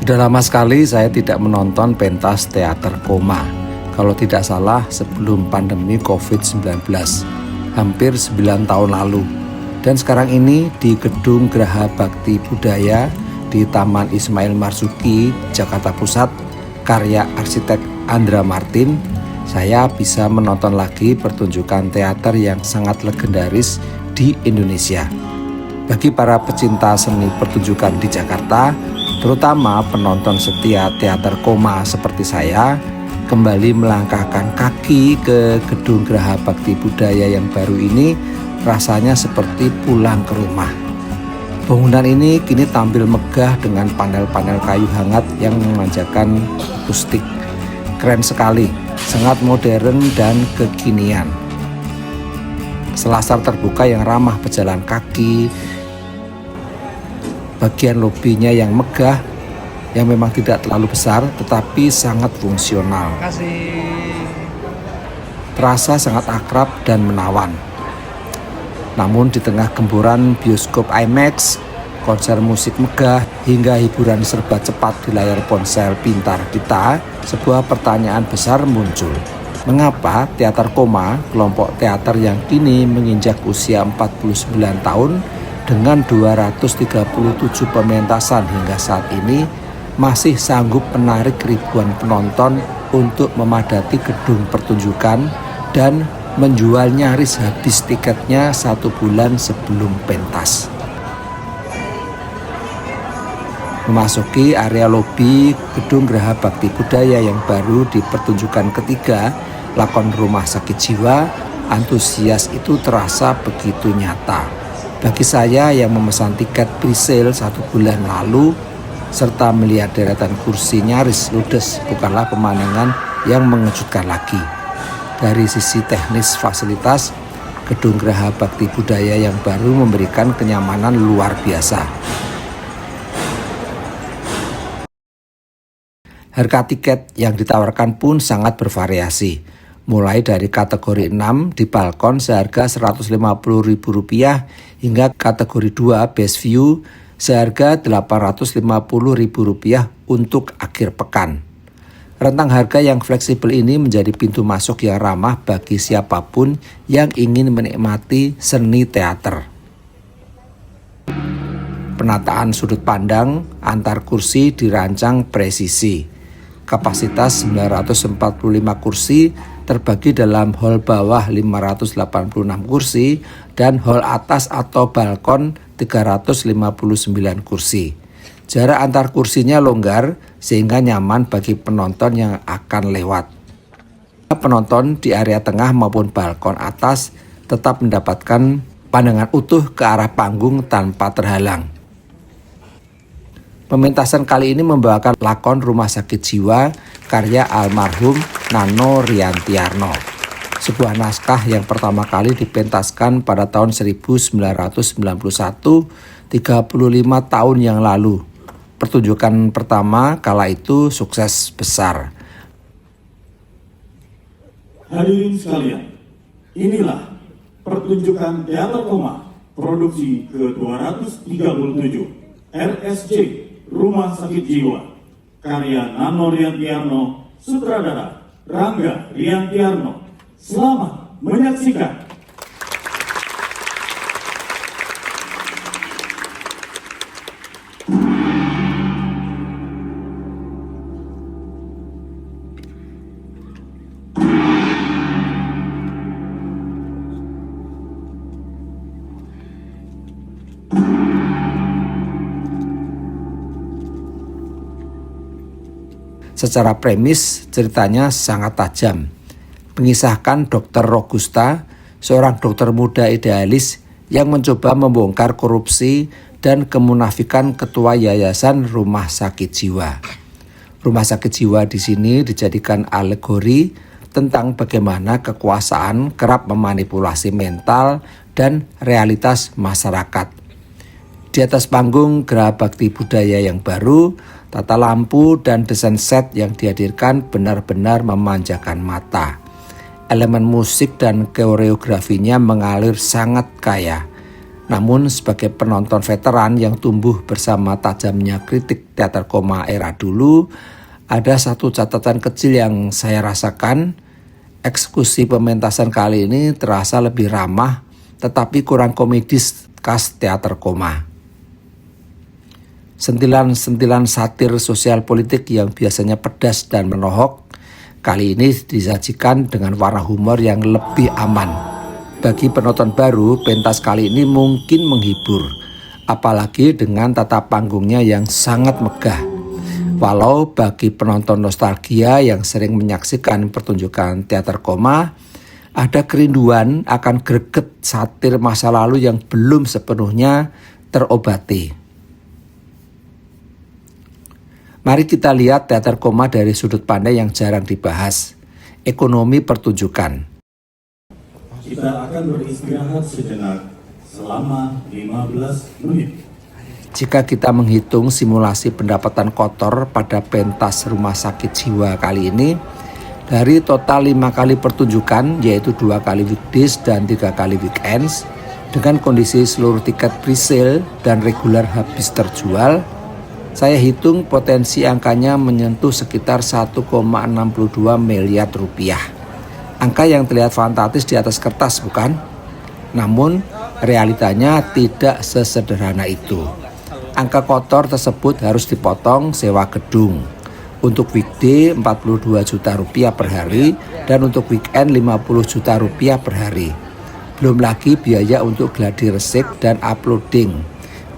Sudah lama sekali saya tidak menonton pentas teater koma. Kalau tidak salah sebelum pandemi COVID-19, hampir 9 tahun lalu. Dan sekarang ini di Gedung Graha Bakti Budaya di Taman Ismail Marzuki, Jakarta Pusat, karya arsitek Andra Martin, saya bisa menonton lagi pertunjukan teater yang sangat legendaris di Indonesia. Bagi para pecinta seni pertunjukan di Jakarta, terutama penonton setia teater koma seperti saya, kembali melangkahkan kaki ke Gedung Graha Bakti Budaya yang baru ini rasanya seperti pulang ke rumah. Bangunan ini kini tampil megah dengan panel-panel kayu hangat yang memanjakan akustik. Keren sekali, sangat modern dan kekinian. Selasar terbuka yang ramah pejalan kaki, bagian lobinya yang megah, yang memang tidak terlalu besar tetapi sangat fungsional. Terasa sangat akrab dan menawan. Namun di tengah gempuran bioskop IMAX, konser musik megah, hingga hiburan serba cepat di layar ponsel pintar kita, sebuah pertanyaan besar muncul. Mengapa teater koma, kelompok teater yang kini menginjak usia 49 tahun dengan 237 pementasan hingga saat ini masih sanggup menarik ribuan penonton untuk memadati gedung pertunjukan dan menjual nyaris habis tiketnya 1 bulan sebelum pentas. Memasuki area lobi Gedung Graha Bakti Budaya yang baru di pertunjukan ketiga lakon Rumah Sakit Jiwa, antusias itu terasa begitu nyata. Bagi saya yang memesan tiket pre-sale 1 bulan lalu, serta melihat deretan kursi nyaris ludes, bukanlah pemandangan yang mengejutkan lagi. Dari sisi teknis fasilitas, Gedung Graha Bakti Budaya yang baru memberikan kenyamanan luar biasa. Harga tiket yang ditawarkan pun sangat bervariasi. Mulai dari kategori 6 di balkon seharga Rp150.000 hingga kategori 2 Best View seharga Rp850.000 untuk akhir pekan. Rentang harga yang fleksibel ini menjadi pintu masuk yang ramah bagi siapapun yang ingin menikmati seni teater. Penataan sudut pandang antar kursi dirancang presisi. Kapasitas 945 kursi terbagi dalam hall bawah 586 kursi dan hall atas atau balkon 359 kursi. Jarak antar kursinya longgar sehingga nyaman bagi penonton yang akan lewat. Penonton di area tengah maupun balkon atas tetap mendapatkan pandangan utuh ke arah panggung tanpa terhalang. Pementasan kali ini membawakan lakon Rumah Sakit Jiwa karya almarhum Nano Riantiarno. Sebuah naskah yang pertama kali dipentaskan pada tahun 1991, 35 tahun yang lalu. Pertunjukan pertama kala itu sukses besar. Hadirin sekalian, inilah pertunjukan teater koma produksi ke-237 RSJ Rumah Sakit Jiwa karya Nano Riantiarno, sutradara Rangga Riantiarno. Selamat menyaksikan. Secara premis, ceritanya sangat tajam. Mengisahkan Dr. Rogusta, seorang dokter muda idealis yang mencoba membongkar korupsi dan kemunafikan ketua Yayasan Rumah Sakit Jiwa. Rumah Sakit Jiwa di sini dijadikan alegori tentang bagaimana kekuasaan kerap memanipulasi mental dan realitas masyarakat. Di atas panggung Graha Bakti Budaya yang baru, tata lampu dan desain set yang dihadirkan benar-benar memanjakan mata. Elemen musik dan koreografinya mengalir sangat kaya. Namun sebagai penonton veteran yang tumbuh bersama tajamnya kritik teater koma era dulu, ada satu catatan kecil yang saya rasakan. Eksekusi pementasan kali ini terasa lebih ramah tetapi kurang komedis khas teater koma. Sentilan-sentilan satir sosial politik yang biasanya pedas dan menohok, kali ini disajikan dengan warna humor yang lebih aman. Bagi penonton baru, pentas kali ini mungkin menghibur, apalagi dengan tata panggungnya yang sangat megah. Walau bagi penonton nostalgia yang sering menyaksikan pertunjukan teater koma, ada kerinduan akan greget satir masa lalu yang belum sepenuhnya terobati. Mari kita lihat teater koma dari sudut pandang yang jarang dibahas, ekonomi pertunjukan. Kita akan beristirahat sejenak selama 15 menit. Jika kita menghitung simulasi pendapatan kotor pada pentas rumah sakit jiwa kali ini, dari total 5 kali pertunjukan, yaitu 2 kali weekdays dan 3 kali weekends, dengan kondisi seluruh tiket pre-sale dan reguler habis terjual, saya hitung potensi angkanya menyentuh sekitar 1,62 miliar rupiah. Angka yang terlihat fantastis di atas kertas, bukan? Namun, realitanya tidak sesederhana itu. Angka kotor tersebut harus dipotong sewa gedung. Untuk weekday 42 juta rupiah per hari dan untuk weekend 50 juta rupiah per hari. Belum lagi biaya untuk gladi resik dan uploading.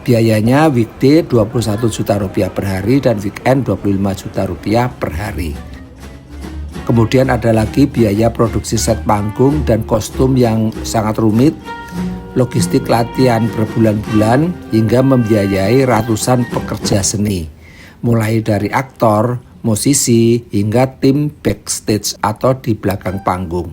Biayanya weekday 21 juta rupiah per hari dan weekend 25 juta rupiah per hari. Kemudian ada lagi biaya produksi set panggung dan kostum yang sangat rumit, logistik latihan berbulan-bulan hingga membiayai ratusan pekerja seni, mulai dari aktor, musisi, hingga tim backstage atau di belakang panggung.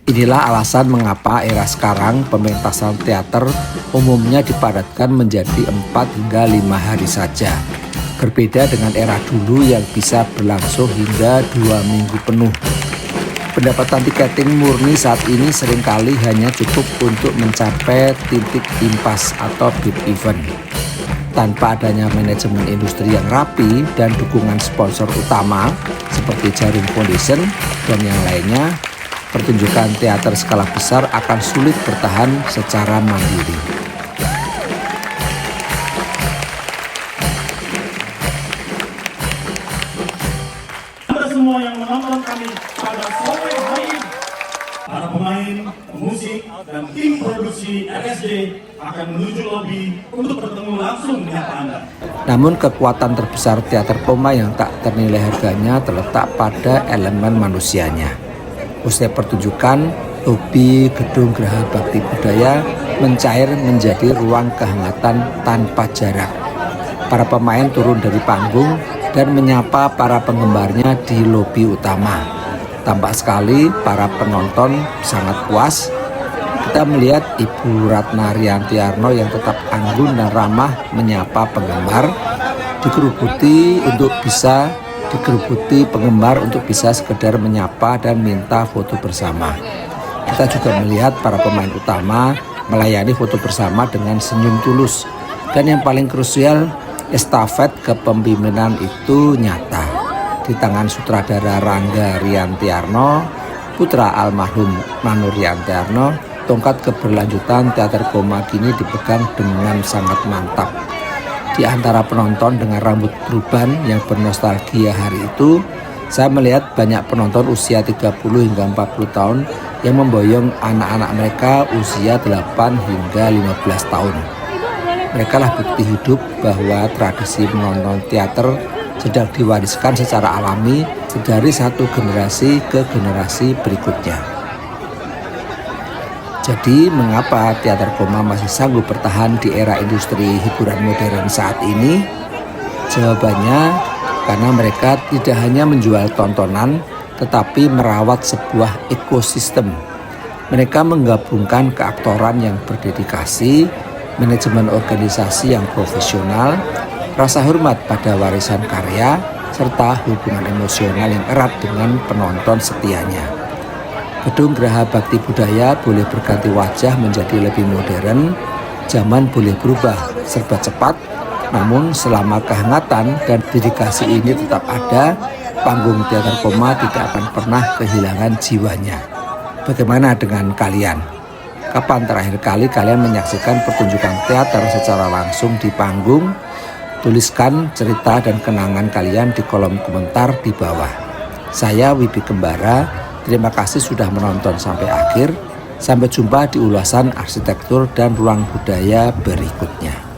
Inilah alasan mengapa era sekarang pementasan teater umumnya dipadatkan menjadi 4 hingga 5 hari saja. Berbeda dengan era dulu yang bisa berlangsung hingga 2 minggu penuh. Pendapatan tiketing murni saat ini seringkali hanya cukup untuk mencapai titik impas atau big event. Tanpa adanya manajemen industri yang rapi dan dukungan sponsor utama seperti Jarum Foundation dan yang lainnya, pertunjukan teater skala besar akan sulit bertahan secara mandiri. Anda semua yang menonton kami pada sore hari ini, para pemain, musik, dan tim produksi RSJ akan menuju lobi untuk bertemu langsung dengan Anda. Namun kekuatan terbesar teater koma yang tak ternilai harganya terletak pada elemen manusianya. Usai pertunjukan, lobi gedung Geraha Bakti Budaya mencair menjadi ruang kehangatan tanpa jarak. Para pemain turun dari panggung dan menyapa para penggemarnya di lobi utama. Tampak sekali para penonton sangat puas. Kita melihat Ibu Ratna Riantiarno yang tetap anggun dan ramah menyapa penggemar, digerubuti penggemar untuk bisa sekedar menyapa dan minta foto bersama. Kita juga melihat para pemain utama melayani foto bersama dengan senyum tulus. Dan yang paling krusial, estafet kepemimpinan itu nyata. Di tangan sutradara Rangga Riantiarno, putra almarhum Nano Riantiarno, tongkat keberlanjutan teater koma kini dipegang dengan sangat mantap. Di antara penonton dengan rambut beruban yang bernostalgia hari itu, saya melihat banyak penonton usia 30 hingga 40 tahun yang memboyong anak-anak mereka usia 8 hingga 15 tahun. Mereka lah bukti hidup bahwa tradisi menonton teater sedang diwariskan secara alami dari satu generasi ke generasi berikutnya. Jadi mengapa teater koma masih sanggup bertahan di era industri hiburan modern saat ini? Jawabannya karena mereka tidak hanya menjual tontonan tetapi merawat sebuah ekosistem. Mereka menggabungkan keaktoran yang berdedikasi, manajemen organisasi yang profesional, rasa hormat pada warisan karya, serta hubungan emosional yang erat dengan penonton setianya. Gedung Geraha Bakti Budaya boleh berganti wajah menjadi lebih modern, zaman boleh berubah serba cepat, namun selama kehangatan dan dedikasi ini tetap ada, panggung Teater Koma tidak akan pernah kehilangan jiwanya. Bagaimana dengan kalian? Kapan terakhir kali kalian menyaksikan pertunjukan teater secara langsung di panggung? Tuliskan cerita dan kenangan kalian di kolom komentar di bawah. Saya Wibi Kembara, terima kasih sudah menonton sampai akhir. Sampai jumpa di ulasan arsitektur dan ruang budaya berikutnya.